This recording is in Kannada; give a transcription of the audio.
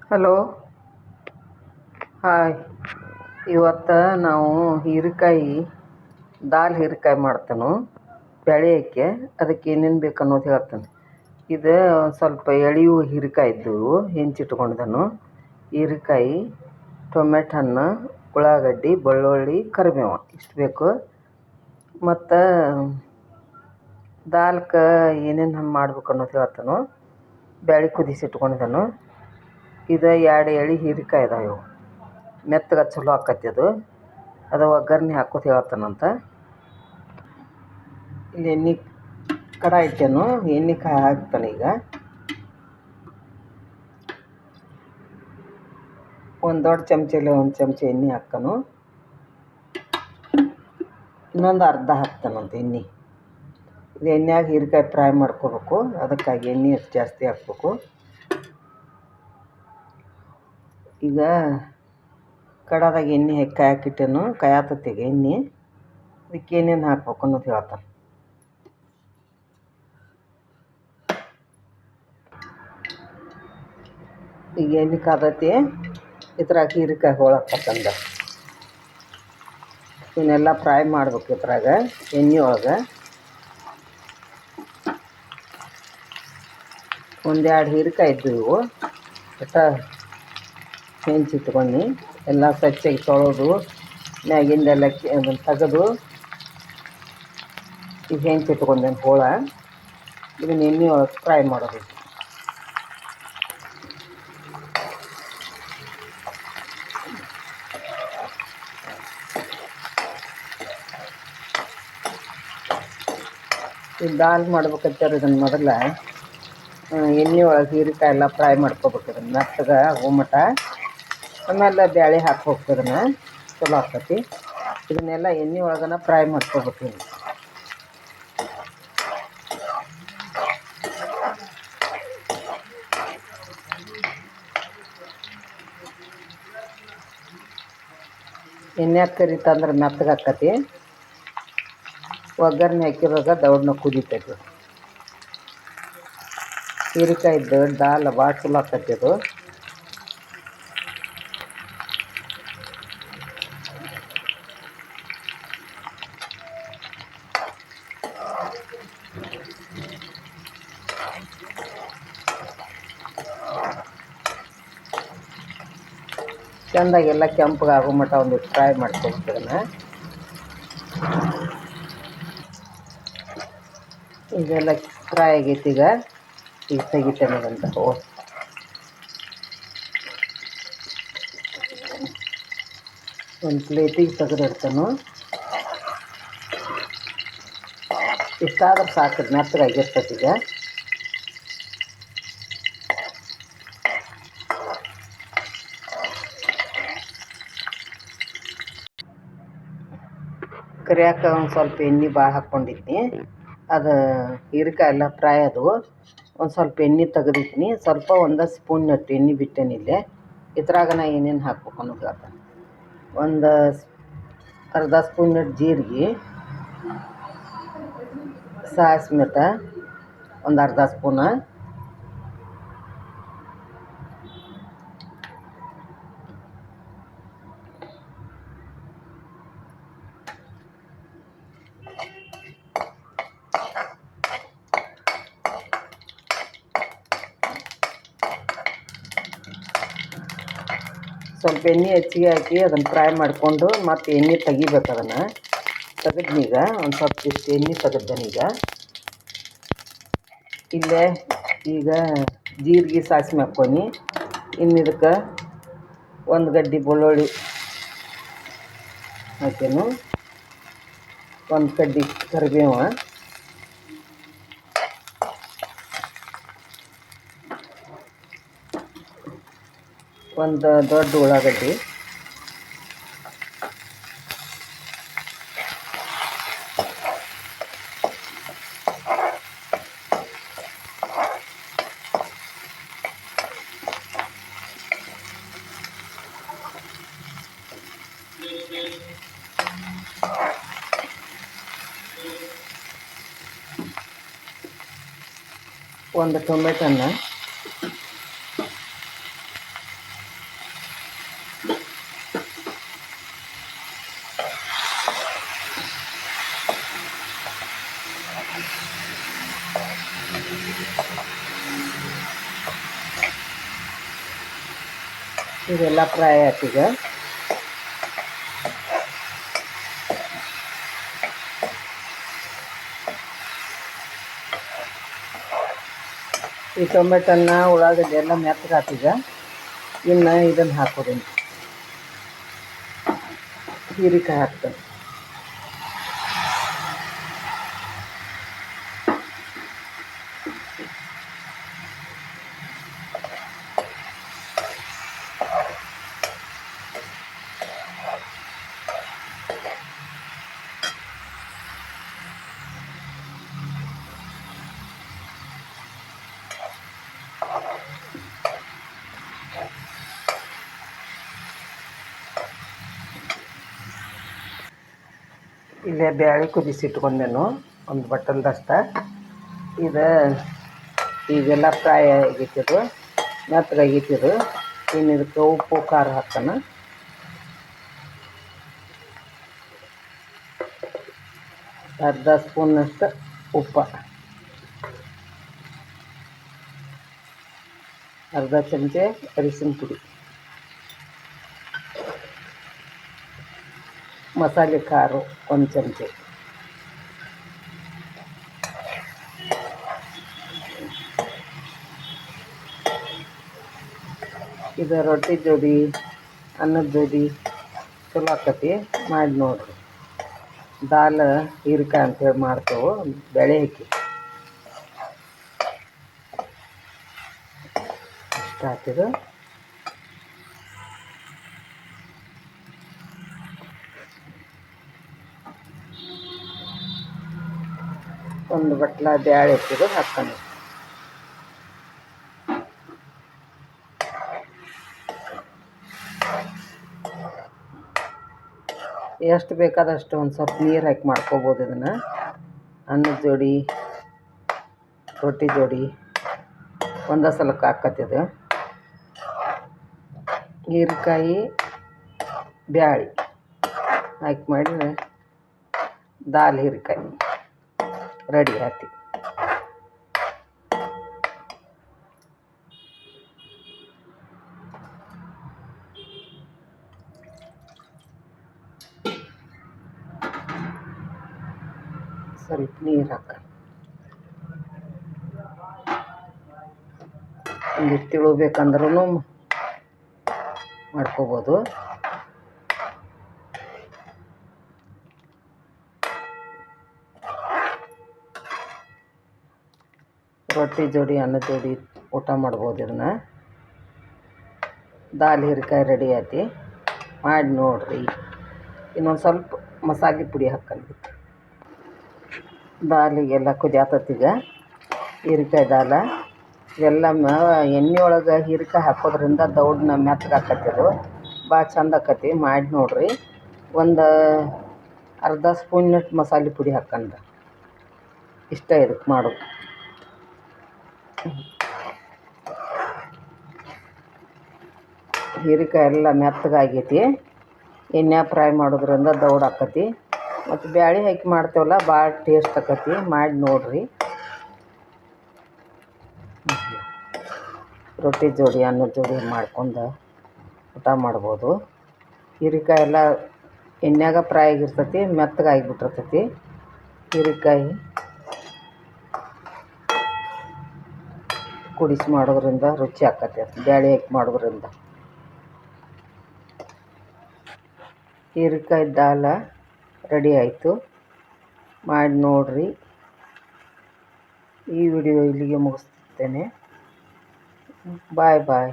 ಹಲೋ. ಹಾಯ್. ಇವತ್ತು ನಾವು ಹೀರೆಕಾಯಿ ಹೀರೆಕಾಯಿ ಮಾಡ್ತೇನೆ ಬ್ಯಾಳೆ ಹಾಕಿ. ಅದಕ್ಕೆ ಏನೇನು ಬೇಕು ಅನ್ನೋದು ಹೇಳ್ತೇನೆ. ಇದು ಸ್ವಲ್ಪ ಎಳೆಯು ಹೀರೆಕಾಯಿ ಇದ್ದವು ಹೆಂಚಿಟ್ಕೊಂಡನು. ಹೀರೆಕಾಯಿ, ಟೊಮೆಟೊ ಹಣ್ಣು, ಉಳ್ಳಾಗಡ್ಡಿ, ಬೆಳ್ಳುಳ್ಳಿ, ಕರಿಬೇವು ಇಷ್ಟು ಬೇಕು. ಮತ್ತು ದಾಲ್ಗೆ ಏನೇನು ಮಾಡ್ಬೇಕು ಅನ್ನೋದು ಹೇಳ್ತೇನೆ. ಬ್ಯಾಳೆ ಕುದಿಸಿಟ್ಕೊಂಡಿದ್ದಾನು. ಇದು 2 ಎಳೆ ಹೀರೆಕಾಯಿ ಇದಾವೆ. ಇವು ಮೆತ್ತಗೆ ಚಲೋ ಆಕತಿ. ಅದು ಒಗ್ಗರಣೆ ಹಾಕೋದು ಹೇಳ್ತಾನಂತ. ಇಲ್ಲಿ ಎಣ್ಣೆ ಕಡಾಯಿ ಇಟ್ಟೇನು. ಎಣ್ಣೆ ಕಾಯಿ ಹಾಕ್ತಾನೆ. ಈಗ ಒಂದು ದೊಡ್ಡ ಚಮಚಲ್ಲಿ 1 ಚಮಚ ಎಣ್ಣೆ ಹಾಕ್ತಾನು. ಇನ್ನೊಂದು ಅರ್ಧ ಹಾಕ್ತಾನಂತ ಎಣ್ಣೆ. ಇದು ಎಣ್ಣೆಯಾಗ ಹೀರೆಕಾಯಿ ಫ್ರೈ ಮಾಡ್ಕೋಬೇಕು. ಅದಕ್ಕಾಗಿ ಎಣ್ಣೆ ಜಾಸ್ತಿ ಹಾಕ್ಬೇಕು. ಈಗ ಕಡಾದಾಗ ಎಣ್ಣೆ ಕಾಯಕ್ಕಿಟ್ಟೇನು. ಕಾಯತತ್ತೀಗ ಎಣ್ಣೆ. ಅದಕ್ಕೆ ಏನೇನು ಹಾಕ್ಬೇಕು ಅನ್ನೋದು ಹೇಳ್ತಾನೆ. ಈಗ ಎಣ್ಣೆ ಕಾದತಿ. ಇದ್ರಾಗ ಹೀರೆಕಾಯಿ ಹೋಳಕ್ಕತ್ತಂದ ಇವನ್ನೆಲ್ಲ ಫ್ರೈ ಮಾಡ್ಬೇಕು. ಇದ್ರಾಗ ಎಣ್ಣೆ ಒಳಗೆ 1-2 ಹೀರೆಕಾಯಿ ಇದ್ದವು. ಇವು ಒಟ್ಟು ಹೆಂಚಿಟ್ಕೊಂಡು ಎಲ್ಲ ಸ್ವಚ್ಛಾಗಿ ತೊಳೆದು ಮ್ಯಾಗಿಂದೆಲ್ಲ ಅದನ್ನು ತೆಗೆದು ಈಗ ಹೆಂಚಿಟ್ಕೊಂಡೇನು ಹೋಳ. ಇದನ್ನ ಎಣ್ಣೆ ಒಳಗೆ ಫ್ರೈ ಮಾಡೋದು. ಈ ದಾಲ್ ಮಾಡ್ಬೇಕಂತಾರೆ. ಇದನ್ನು ಮೊದಲು ಎಣ್ಣೆ ಒಳಗೆ ಹೀರೆಕಾಯಿ ಎಲ್ಲ ಫ್ರೈ ಮಾಡ್ಕೋಬೇಕು. ಇದನ್ನು ಮೆತ್ತಗೆ ಆಗೋ ಮಟ. ಆಮೇಲೆ ಬ್ಯಾಳೆ ಹಾಕ್ಬೇಕು. ಇದನ್ನು ಚಲೋ ಆಕತಿ. ಇದನ್ನೆಲ್ಲ ಎಣ್ಣೆ ಒಳಗನ ಫ್ರೈ ಮಾಡ್ಕೋಬೇಕು. ಎಣ್ಣೆ ಕರಿತಂದ್ರೆ ಮೆತ್ತಗೆ ಆಕತಿ. ಒಗ್ಗರಣೆ ಹಾಕಿರುವಾಗ ದೌಡ್ನ ಕುದಿತೈತಿ. ಹೀರೆಕಾಯಿದ್ದು ದಾಲ್ ಭಾಳ ಚಲೋ ಆಕತಿ. ಅದು ಚೆಂದಾಗೆಲ್ಲ ಕೆಂಪಗೆ ಆಗೋ ಮಟ ಒಂದಿಷ್ಟು ಫ್ರೈ ಮಾಡ್ಕೊಬೇಕು. ಇದನ್ನು ಇದೆಲ್ಲ ಫ್ರೈ ಆಗೈತಿ. ಈಗ ತೆಗಿತೇನೆ ಅಂತ ಒಂದು ಪ್ಲೇಟಿಗೆ ತೆಗೆದಿಡ್ತಾನು. ಇಷ್ಟಾದ್ರೆ ಸಾಕು. ಮೆತ್ತಗಾಗಿರ್ತೈತಿ. ಈಗ ಕರಿಯಾಕ ಒಂದು ಸ್ವಲ್ಪ ಎಣ್ಣೆ ಭಾಳ ಹಾಕ್ಕೊಂಡಿದ್ನಿ. ಅದು ಹೀರೆಕಾಯಿ ಎಲ್ಲ ಫ್ರೈ ಆದವು. ಒಂದು ಸ್ವಲ್ಪ ಎಣ್ಣೆ ತೆಗೆದಿಟ್ನಿ. ಸ್ವಲ್ಪ 1 ಸ್ಪೂನ್ ಎಣ್ಣೆ ಬಿಟ್ಟೇನಿ. ಇಲ್ಲೇ ಇದ್ರಾಗ ನಾ ಏನೇನು ಹಾಕ್ಬೇಕು ಅನ್ನೋದು ಹೇಳ್ತಾನೆ. ಒಂದು ಅರ್ಧ ಸ್ಪೂನ್ ಜೀರಿಗೆ, ಸಾಸ್ವೆ ಒಂದು ಅರ್ಧ ಸ್ಪೂನ, ಸ್ವಲ್ಪ ಎಣ್ಣೆ ಹೆಚ್ಚಿಗೆ ಹಾಕಿ ಅದನ್ನು ಫ್ರೈ ಮಾಡಿಕೊಂಡು ಮತ್ತು ಎಣ್ಣೆ ತೆಗಿಬೇಕು. ಅದನ್ನು ತೆಗೆದ್ನೀಗ ಒಂದು ಸ್ವಲ್ಪ ಇಷ್ಟು ಎಣ್ಣೆ ತೆಗೆದನೀಗ. ಇಲ್ಲೇ ಈಗ ಜೀರಿಗೆ ಸಾಸ್ವೆ ಹಾಕ್ಕೊಂಡು ಇನ್ನು ಇದಕ್ಕೆ 1 ಗಡ್ಡೆ ಬೆಳ್ಳುಳ್ಳಿ ಹಾಕೇನು. 1 ಕಡ್ಡಿ ಕರಿಬೇವು, ಒಂದು ದೊಡ್ಡ ಉಳ್ಳಾಗಡ್ಡಿ, ಒಂದು ಟೊಮೆಟೊ ಹಣ್ಣು, ಇದೆಲ್ಲ ಫ್ರೈ ಆಯ್ತೀಗ. ಈ ಟೊಮೆಟೊನ್ನ ಉಳ್ಳಾಗಡ್ಡಿ ಎಲ್ಲ ಮೆತ್ತಗಾತೀಗ. ಇನ್ನು ಇದನ್ನು ಹಾಕೋದೀನಿ, ಹೀರೆಕಾಯಿ ಹಾಕ್ತೇನೆ. ಇಲ್ಲೇ ಬ್ಯಾಳೆ ಕುದಿಸಿಟ್ಕೊಂಡೆನು ಒಂದು ಬಟ್ಟಲ್ದಷ್ಟ. ಇದು ಈಗೆಲ್ಲ ಫ್ರೈ ಆಗೈತಿದು, ಮೆತ್ತಗಾಗೈತಿದು. ಇನ್ನು ಇದಕ್ಕೆ ಉಪ್ಪು ಖಾರ ಹಾಕೋಣ. ಅರ್ಧ ಸ್ಪೂನಷ್ಟು ಉಪ್ಪು, ಅರ್ಧ ಚಮಚೆ ಅರಿಶಿನ ಪುಡಿ, ಮಸಾಲೆ ಖಾರ 1 ಚಮಚೆ, ಇದು ರೊಟ್ಟಿ ಜೋಡಿ ಅನ್ನದ ಜೋಡಿ ಚಲೋ ಆಕತಿ, ಮಾಡಿ ನೋಡಿರಿ. ದಾಲ್ ಹೀರೆಕಾಯಿ ಅಂತೇಳಿ ಮಾಡ್ತೇವೆ, ಬೇಳೆ ಹಾಕಿ. ಇಷ್ಟ ಹಾಕಿದ್ದು ಒಂದು ಬಟ್ಲ ಬ್ಯಾಳೆ ಹಾಕಿದ್ದು ಹಾಕ್ಕೊಂಡು ಎಷ್ಟು ಬೇಕಾದಷ್ಟು ಒಂದು ಸ್ವಲ್ಪ ನೀರು ಹಾಕಿ ಮಾಡ್ಕೋಬೋದು. ಇದನ್ನು ಅನ್ನದ ಜೋಡಿ ರೊಟ್ಟಿ ಜೋಡಿ ಒಂದೇ ಸಲಕ್ಕೆ ಹಾಕತ್ತಿದ್ದು. ಹೀರೆಕಾಯಿ ಬ್ಯಾಳೆ ಹಾಕಿ ಮಾಡಿದ್ರೆ ದಾಲ್ ಹೀರೆಕಾಯಿ ರೆಡಿ ಆಯ್ತು. ಸ್ವಲ್ಪ ನೀರು ಹಾಕ, ಒಂದು ತಿಳಬೇಕಂದ್ರೂ ಮಾಡ್ಕೋಬೋದು. ರೊಟ್ಟಿ ಜೋಡಿ ಅನ್ನದ ಜೋಡಿ ಊಟ ಮಾಡ್ಬೋದು. ಇದನ್ನು ದಾಲ್ ಹೀರೆಕಾಯಿ ರೆಡಿ ಆಯ್ತು, ಮಾಡಿ ನೋಡಿರಿ. ಇನ್ನೊಂದು ಸ್ವಲ್ಪ ಮಸಾಲೆ ಪುಡಿ ಹಾಕ್ಕೊಂಡಿದ್ದು. ದಾಲಿಗೆಲ್ಲ ಕುದಿಯಾತತ್ತೀಗ ಹೀರೆಕಾಯಿ ದಾಲ. ಇವೆಲ್ಲ ಎಣ್ಣೆ ಒಳಗೆ ಹೀರೆಕಾಯಿ ಹಾಕೋದ್ರಿಂದ ದೌಡ್ನ ಮೆತ್ತಗೆ ಹಾಕತ್ತಿದ್ದು ಭಾಳ ಚಂದ ಆಕತಿ. ಮಾಡಿ ನೋಡಿರಿ. ಒಂದು ಅರ್ಧ ಸ್ಪೂನ್ನಷ್ಟು ಮಸಾಲೆ ಪುಡಿ ಹಾಕ್ಕೊಂಡು ಇಷ್ಟ ಇದಕ್ಕೆ ಮಾಡೋದು. ಹೀರೆಕಾಯಿ ಎಲ್ಲ ಮೆತ್ತಗಾಗೈತಿ, ಎಣ್ಣೆ ಫ್ರೈ ಮಾಡೋದ್ರಿಂದ ದೌಡ್ ಆಕತಿ. ಮತ್ತು ಬ್ಯಾಳೆ ಹಾಕಿ ಮಾಡ್ತೇವಲ್ಲ, ಭಾಳ ಟೇಸ್ಟ್ ಆಕತಿ. ಮಾಡಿ ನೋಡಿರಿ. ರೊಟ್ಟಿ ಜೋಡಿ ಅನ್ನದ ಜೋಡಿ ಮಾಡ್ಕೊಂಡು ಊಟ ಮಾಡ್ಬೋದು. ಹೀರೆಕಾಯಿ ಎಲ್ಲ ಎಣ್ಣೆಯಾಗ ಫ್ರೈ ಆಗಿರ್ತೈತಿ, ಮೆತ್ತಗಾಗಿಬಿಟ್ಟಿರ್ತೈತಿ. ಹೀರೆಕಾಯಿ ಕುದಿಸಿ ಮಾಡೋದ್ರಿಂದ ರುಚಿ ಆಕತಿ. ಬ್ಯಾಳೆ ಹಾಕಿ ಮಾಡೋದ್ರಿಂದ ಹೀರೆಕಾಯಿ ದಾಲ್ ರೆಡಿ ಆಯಿತು. ಮಾಡಿ ನೋಡಿರಿ. ಈ ವಿಡಿಯೋ ಇಲ್ಲಿಗೆ ಮುಗಿಸ್ತೇನೆ. ಬಾಯ್ ಬಾಯ್.